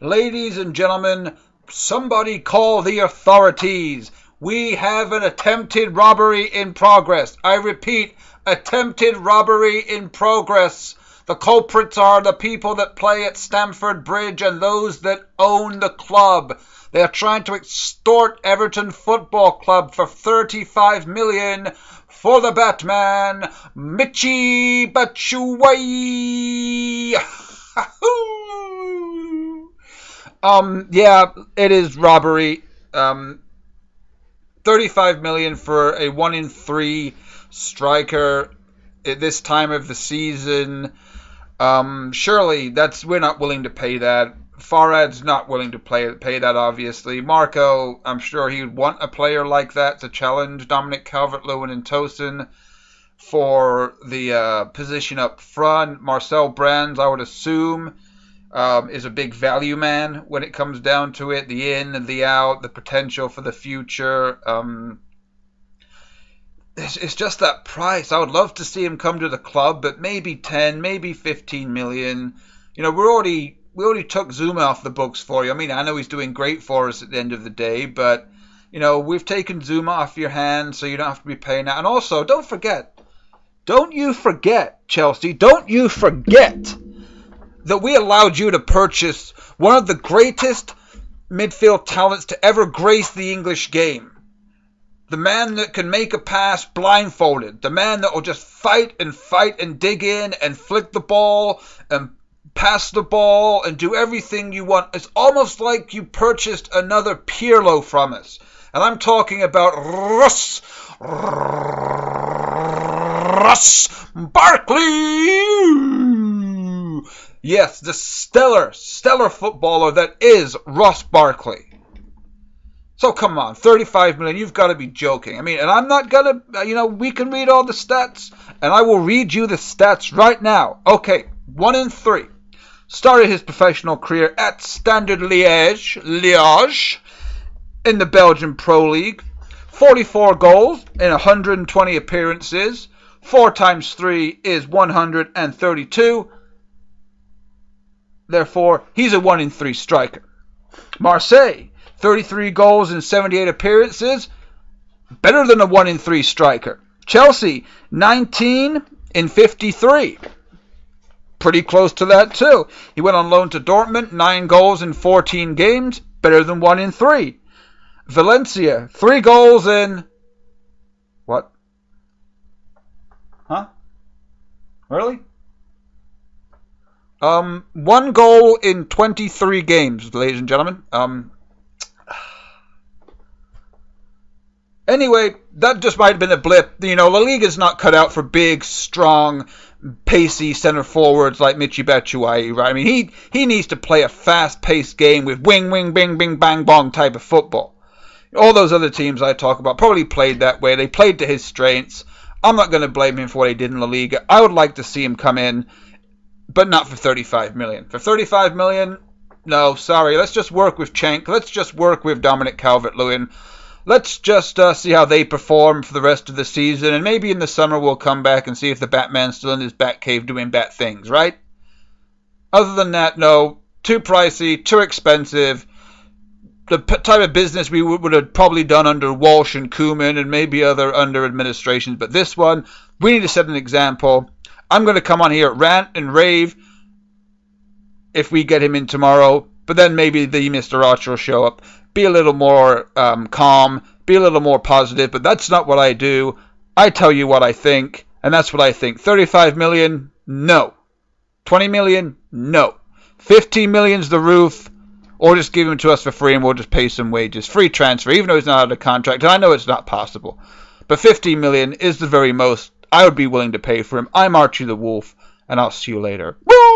Ladies and gentlemen, somebody call the authorities. We have an attempted robbery in progress. I repeat, attempted robbery in progress. The culprits are the people that play at Stamford Bridge and those that own the club. They are trying to extort Everton Football Club for 35 million for the Batman, Michy Batshuayi. Yeah, it is robbery. 35 million for a 1-in-3 striker at this time of the season. Surely we're not willing to pay that. Farad's not willing to pay that, obviously. Marco, I'm sure he would want a player like that to challenge Dominic Calvert-Lewin and Tosin for the position up front. Marcel Brands, I would assume, is a big value man when it comes down to it. The in and the out, the potential for the future. It's just that price. I would love to see him come to the club, but maybe 10, maybe 15 million. You know, we already took Zuma off the books for you. I mean, I know he's doing great for us at the end of the day, but, you know, we've taken Zuma off your hands, so you don't have to be paying that. And also, don't you forget, Chelsea, don't you forget that we allowed you to purchase one of the greatest midfield talents to ever grace the English game. The man that can make a pass blindfolded. The man that will just fight and dig in and flick the ball and pass the ball and do everything you want. It's almost like you purchased another Pirlo from us. And I'm talking about Ross Barkley. Yes, the stellar footballer that is Ross Barkley. So come on, 35 million, you've got to be joking. I mean, and I'm not going to, we can read all the stats, and I will read you the stats right now. Okay, 1-in-3. Started his professional career at Standard Liège in the Belgian Pro League. 44 goals in 120 appearances. 4 times 3 is 132. Therefore, he's a 1-in-3 striker. Marseille, 33 goals in 78 appearances. Better than a 1-in-3 striker. Chelsea, 19 in 53. Pretty close to that too. He went on loan to Dortmund, 9 goals in 14 games. Better than 1-in-3. Valencia, 3 goals in... What? Huh? Really? 1 goal in 23 games, ladies and gentlemen. Anyway, that just might have been a blip. You know, La Liga's not cut out for big, strong, pacey center forwards like Michy Batshuayi, right? I mean, he needs to play a fast-paced game with wing, bing, bing, bang, bong type of football. All those other teams I talk about probably played that way. They played to his strengths. I'm not going to blame him for what he did in La Liga. I would like to see him come in, but not for 35 million. For 35 million, no, sorry. Let's just work with Cenk. Let's just work with Dominic Calvert-Lewin. Let's just see how they perform for the rest of the season, and maybe in the summer we'll come back and see if the Batman's still in his Batcave doing bat things, right? Other than that, no. Too pricey, too expensive. The type of business we would have probably done under Walsh and Koeman and maybe other under administrations, but this one, we need to set an example. I'm going to come on here, rant and rave if we get him in tomorrow, but then maybe the Mr. Archer will show up. Be a little more calm, be a little more positive, but that's not what I do. I tell you what I think, and that's what I think. 35 million? No. 20 million? No. 15 million's the roof, or just give him to us for free and we'll just pay some wages. Free transfer, even though he's not out of contract, and I know it's not possible. But 15 million is the very most I would be willing to pay for him. I'm Archie the Wolf, and I'll see you later. Woo!